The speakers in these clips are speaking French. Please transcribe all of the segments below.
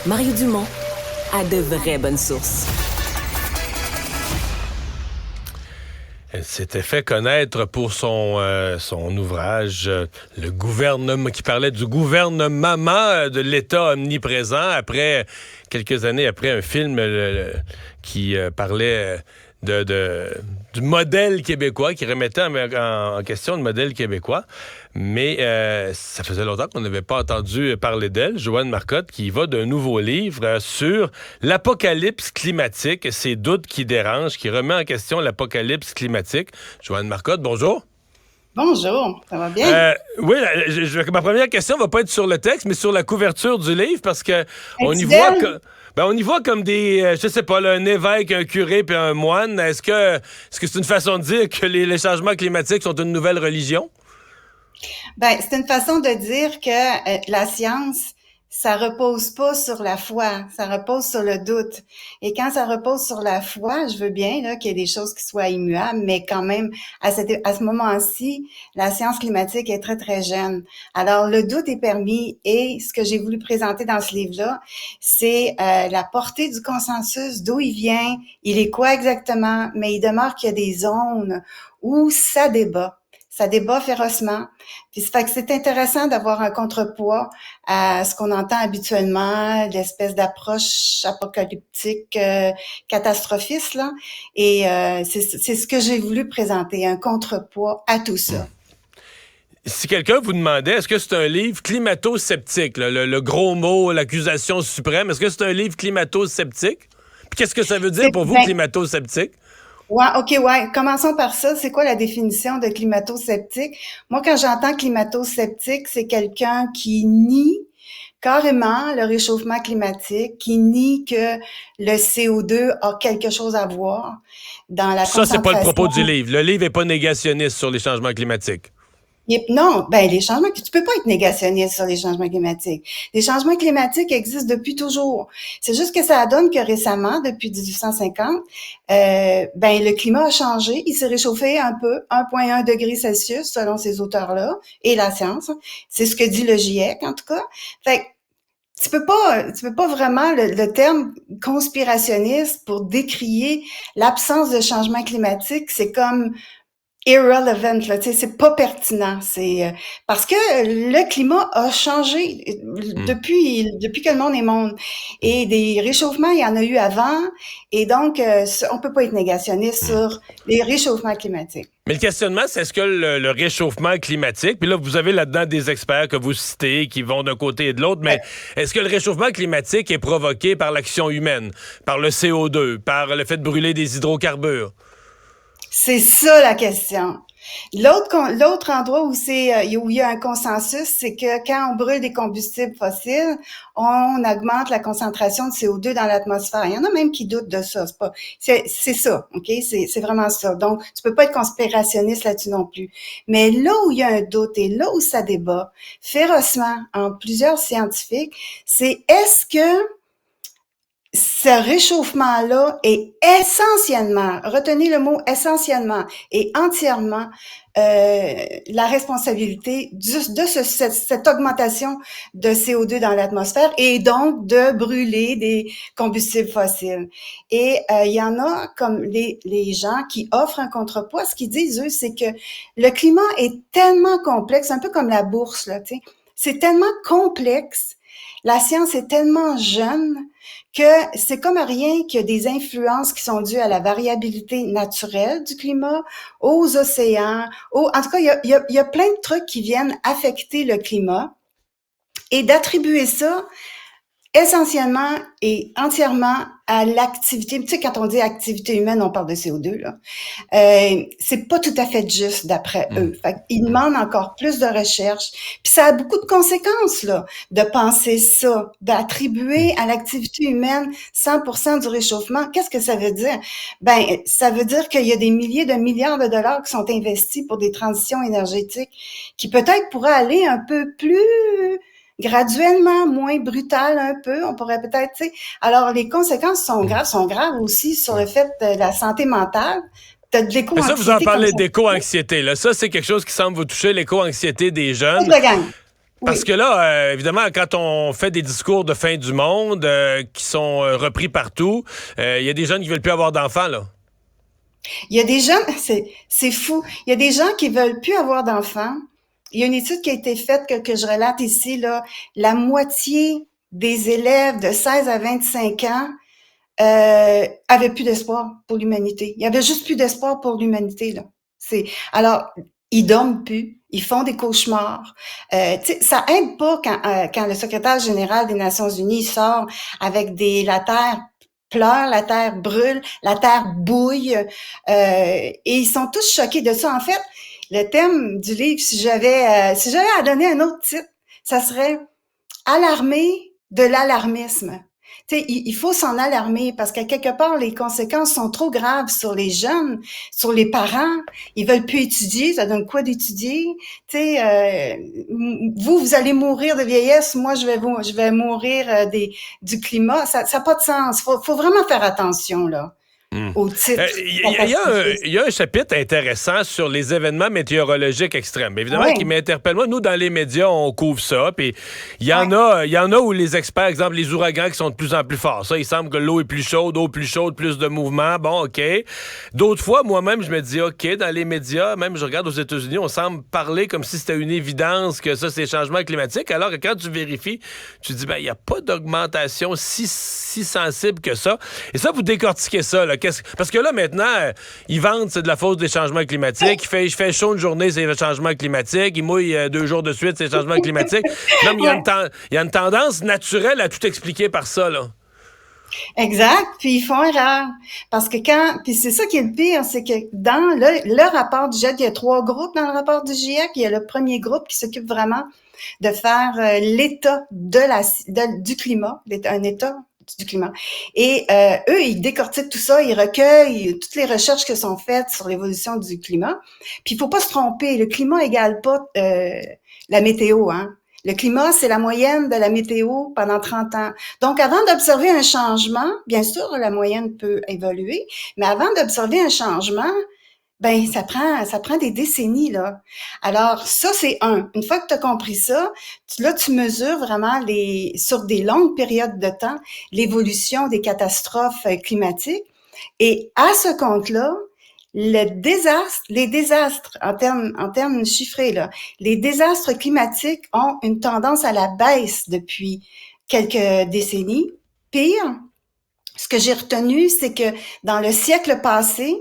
Mario Dumont a de vraies bonnes sources. Elle s'était fait connaître pour son ouvrage, le gouvernement, qui parlait du gouvernement de l'État omniprésent, après quelques années après un film qui parlait du modèle québécois, qui remettait en question le modèle québécois. Mais ça faisait longtemps qu'on n'avait pas entendu parler d'elle, Joanne Marcotte, qui va d'un nouveau livre sur l'apocalypse climatique, ces doutes qui dérangent, qui remet en question l'apocalypse climatique. Joanne Marcotte, bonjour. Bonjour, ça va bien? Oui, ma première question va pas être sur le texte, mais sur la couverture du livre, parce que on y voit comme des, je sais pas, là, un évêque, un curé puis un moine. Est-ce que c'est une façon de dire que les changements climatiques sont une nouvelle religion? Ben, c'est une façon de dire que la science, ça repose pas sur la foi, ça repose sur le doute. Et quand ça repose sur la foi, je veux bien là qu'il y ait des choses qui soient immuables, mais quand même, à ce moment-ci, la science climatique est très, très jeune. Alors, le doute est permis et ce que j'ai voulu présenter dans ce livre-là, c'est la portée du consensus, d'où il vient, il est quoi exactement, mais il demeure qu'il y a des zones où ça débat. Ça débat férocement. Puis ça fait que c'est intéressant d'avoir un contrepoids à ce qu'on entend habituellement, l'espèce d'approche apocalyptique, catastrophiste, là. Et c'est ce que j'ai voulu présenter, un contrepoids à tout ça. Si quelqu'un vous demandait, est-ce que c'est un livre climato-sceptique, là, le gros mot, l'accusation suprême, est-ce que c'est un livre climato-sceptique? Puis qu'est-ce que ça veut dire pour vous, climato-sceptique? Ouais, OK, ouais. Commençons par ça. C'est quoi la définition de climato-sceptique? Moi, quand j'entends climato-sceptique, c'est quelqu'un qui nie carrément le réchauffement climatique, qui nie que le CO2 a quelque chose à voir dans la concentration. Ça, c'est pas le propos du livre. Le livre est pas négationniste sur les changements climatiques. Non, les changements, tu peux pas être négationniste sur les changements climatiques. Les changements climatiques existent depuis toujours. C'est juste que ça donne que récemment, depuis 1850, le climat a changé. Il s'est réchauffé un peu, 1,1 degré Celsius, selon ces auteurs-là, et la science. C'est ce que dit le GIEC, en tout cas. Fait que, tu peux pas vraiment le terme conspirationniste pour décrier l'absence de changement climatique. C'est comme irrelevant, là, tu sais, c'est pas pertinent. C'est parce que le climat a changé depuis que le monde est monde. Et des réchauffements, il y en a eu avant. Et donc, on peut pas être négationniste sur les réchauffements climatiques. Mais le questionnement, c'est est-ce que le réchauffement climatique, puis là, vous avez là-dedans des experts que vous citez qui vont d'un côté et de l'autre, mais est-ce que le réchauffement climatique est provoqué par l'action humaine, par le CO2, par le fait de brûler des hydrocarbures? C'est ça la question. L'autre endroit où où il y a un consensus, c'est que quand on brûle des combustibles fossiles, on augmente la concentration de CO2 dans l'atmosphère. Il y en a même qui doutent de ça. C'est ça, ok? C'est vraiment ça. Donc, tu peux pas être conspirationniste là-dessus non plus. Mais là où il y a un doute et là où ça débat férocement entre plusieurs scientifiques, c'est est-ce que ce réchauffement-là est essentiellement, retenez le mot essentiellement et entièrement la responsabilité cette augmentation de CO2 dans l'atmosphère et donc de brûler des combustibles fossiles. Et il y en a comme les gens qui offrent un contrepoids, ce qu'ils disent, eux, c'est que le climat est tellement complexe, un peu comme la bourse, là, tu sais, c'est tellement complexe, la science est tellement jeune que c'est comme rien qu'il y a des influences qui sont dues à la variabilité naturelle du climat, aux océans, en tout cas, il y a plein de trucs qui viennent affecter le climat et d'attribuer ça essentiellement et entièrement à l'activité. Tu sais, quand on dit activité humaine, on parle de CO2, là. C'est pas tout à fait juste d'après eux. Fait qu'ils demandent encore plus de recherche. Puis ça a beaucoup de conséquences, là, de penser ça, d'attribuer à l'activité humaine 100% du réchauffement. Qu'est-ce que ça veut dire? Ben, ça veut dire qu'il y a des milliers de milliards de dollars qui sont investis pour des transitions énergétiques qui peut-être pourraient aller un peu plus graduellement, moins brutal un peu, on pourrait peut-être, tu sais. Alors, les conséquences sont graves aussi sur le fait de la santé mentale. T'as de l'éco-anxiété. Ça, vous en parlez d'éco-anxiété, là. Ça, c'est quelque chose qui semble vous toucher, l'éco-anxiété des jeunes. Toute la gang. Parce Oui. que là, évidemment, quand on fait des discours de fin du monde qui sont repris partout, il y a des jeunes qui veulent plus avoir d'enfants, là. Il y a des gens, c'est fou. Il y a des gens qui veulent plus avoir d'enfants. Il y a une étude qui a été faite que je relate ici, là. La moitié des élèves de 16 à 25 ans avaient plus d'espoir pour l'humanité. Il y avait juste plus d'espoir pour l'humanité, là. Alors, ils dorment plus, ils font des cauchemars. Tu sais, ça aide pas quand le secrétaire général des Nations Unies sort avec la terre pleure, la terre brûle, la terre bouille, et ils sont tous choqués de ça. En fait, le thème du livre, si j'avais à donner un autre titre, ça serait alarmer de l'alarmisme. Tu sais, il faut s'en alarmer parce qu'à quelque part, les conséquences sont trop graves sur les jeunes, sur les parents. Ils veulent plus étudier, ça donne quoi d'étudier? Tu sais, vous allez mourir de vieillesse, moi je vais mourir du climat. Ça n'a pas de sens. Faut vraiment faire attention là au titre Il y a un chapitre intéressant sur les événements météorologiques extrêmes. Évidemment, Oui, qui m'interpelle. Moi, nous, dans les médias, on couvre ça. Puis il y en a où les experts, exemple, les ouragans qui sont de plus en plus forts. Ça, il semble que l'eau est plus chaude, plus de mouvement. Bon, OK. D'autres fois, moi-même, je me dis, OK, dans les médias, même je regarde aux États-Unis, on semble parler comme si c'était une évidence que ça, c'est les changements climatiques. Alors que quand tu vérifies, tu te dis, ben, il n'y a pas d'augmentation si sensible que ça. Et ça, vous décortiquez ça, là. Parce que là, maintenant, ils vendent, c'est de la faute des changements climatiques. Il fait chaud une journée, c'est le changement climatique. Il mouille 2 jours de suite, c'est le changement climatique. Non, mais il y a une tendance naturelle à tout expliquer par ça, là. exact. Puis ils font erreur parce que puis c'est ça qui est le pire, c'est que dans le rapport du GIEC, il y a 3 groupes dans le rapport du GIEC. Il y a le premier groupe qui s'occupe vraiment de faire l'état du climat, un état du climat. Et eux, ils décortiquent tout ça, ils recueillent toutes les recherches qui sont faites sur l'évolution du climat. Puis il faut pas se tromper, le climat égale pas la météo, hein. Le climat, c'est la moyenne de la météo pendant 30 ans. Donc, avant d'observer un changement, bien sûr, la moyenne peut évoluer, mais avant d'observer un changement, ben ça prend des décennies là. Alors ça c'est un. Une fois que tu as compris ça, tu mesures vraiment sur des longues périodes de temps l'évolution des catastrophes climatiques et à ce compte-là, les désastres en termes chiffrés là, les désastres climatiques ont une tendance à la baisse depuis quelques décennies. Pire, ce que j'ai retenu, c'est que dans le siècle passé,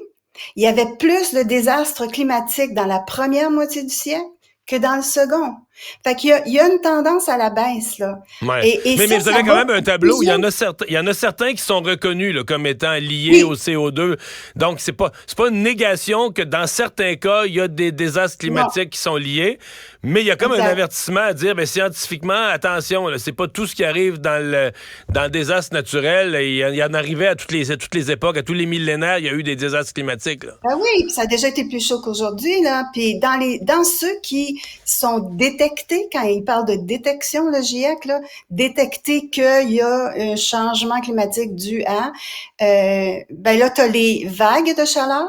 il y avait plus de désastres climatiques dans la première moitié du siècle que dans le second. Fait qu'il y a une tendance à la baisse, là. Ouais. Et Mais vous ça avez quand va même un tableau où il y en a certains qui sont reconnus là, comme étant liés au oui, CO2. Donc, c'est pas une négation que dans certains cas, il y a des désastres non, climatiques qui sont liés. Mais il y a comme un exact. avertissement à dire, ben, scientifiquement, attention, là, c'est pas tout ce qui arrive dans le désastre naturel. Il y en arrivait à toutes les époques, à tous les millénaires, il y a eu des désastres climatiques, là. Ben oui, puis ça a déjà été plus chaud qu'aujourd'hui, là. Puis dans ceux qui sont détectés, quand ils parlent de détection, le GIEC, là, détecter qu'il y a un changement climatique dû à, ben là, t'as les vagues de chaleur,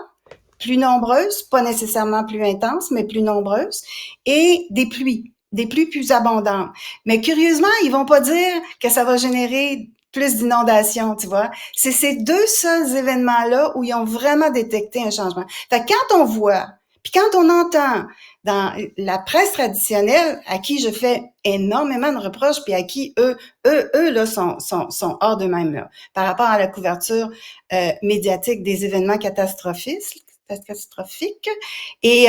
plus nombreuses, pas nécessairement plus intenses, mais plus nombreuses, et des pluies plus abondantes. Mais curieusement, ils vont pas dire que ça va générer plus d'inondations, tu vois. C'est ces 2 seuls événements-là où ils ont vraiment détecté un changement. Fait que quand on voit, puis quand on entend dans la presse traditionnelle, à qui je fais énormément de reproches, puis à qui eux là, sont hors d'eux-mêmes, là, par rapport à la couverture médiatique des événements catastrophiques. Et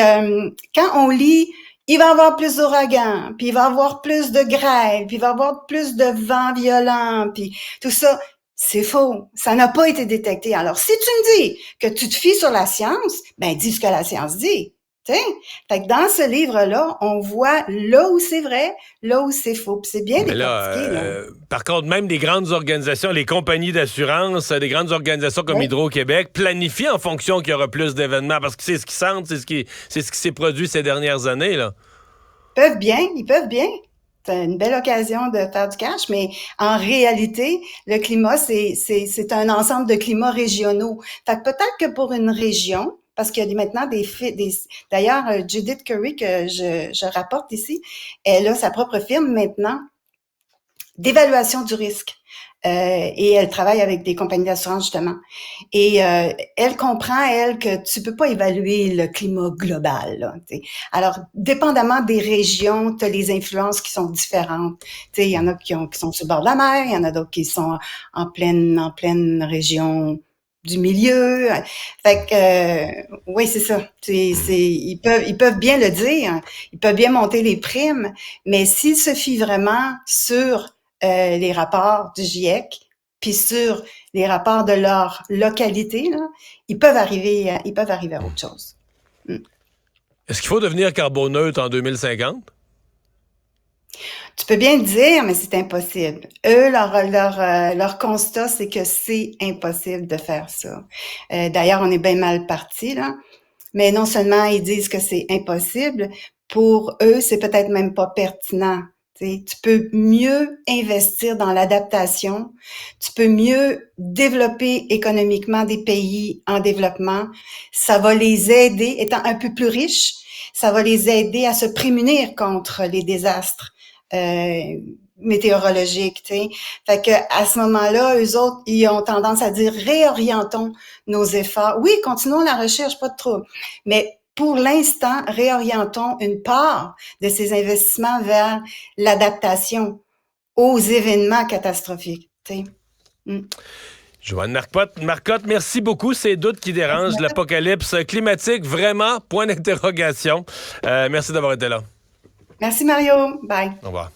quand on lit, il va y avoir plus d'ouragans, puis il va y avoir plus de grêle, puis il va y avoir plus de vents violents, puis tout ça, c'est faux. Ça n'a pas été détecté. Alors, si tu me dis que tu te fies sur la science, ben dis ce que la science dit. T'sais? Fait que dans ce livre-là, on voit là où c'est vrai, là où c'est faux. Puis c'est bien Mais décortiqué, là. par contre, même les grandes organisations, les compagnies d'assurance, les grandes organisations comme Oui. Hydro-Québec planifient en fonction qu'il y aura plus d'événements parce que c'est ce qu'ils sentent, c'est ce qui s'est produit ces dernières années, là. Ils peuvent bien. C'est une belle occasion de faire du cash, mais en réalité, le climat, c'est un ensemble de climats régionaux. Fait que peut-être que pour une région, parce qu'il y a maintenant d'ailleurs, Judith Curry, que je rapporte ici, elle a sa propre firme maintenant d'évaluation du risque. Et elle travaille avec des compagnies d'assurance, justement. Et elle comprend, elle, que tu peux pas évaluer le climat global, là, t'sais. Alors, dépendamment des régions, tu as les influences qui sont différentes. Il y en a qui sont sur le bord de la mer, il y en a d'autres qui sont en pleine région du milieu. Fait que oui, c'est ça. Ils peuvent bien le dire, ils peuvent bien monter les primes, mais s'ils se fient vraiment sur les rapports du GIEC, puis sur les rapports de leur localité, là, ils peuvent arriver à autre chose. Est-ce qu'il faut devenir carboneutre en 2050? Tu peux bien le dire, mais c'est impossible. Eux, leur constat, c'est que c'est impossible de faire ça. D'ailleurs, on est bien mal parti, là. Mais non seulement ils disent que c'est impossible, pour eux, c'est peut-être même pas pertinent. Tu peux mieux investir dans l'adaptation, tu peux mieux développer économiquement des pays en développement. Ça va les aider, étant un peu plus riches, ça va les aider à se prémunir contre les désastres météorologiques. T'sais. Fait que à ce moment-là, eux autres, ils ont tendance à dire réorientons nos efforts. Oui, continuons la recherche, pas de trouble, mais pour l'instant, réorientons une part de ces investissements vers l'adaptation aux événements catastrophiques. Joanne Marcotte, merci beaucoup. Ces doutes qui dérangent, l'apocalypse climatique, vraiment, point d'interrogation. Merci d'avoir été là. Merci Mario. Bye. Au revoir.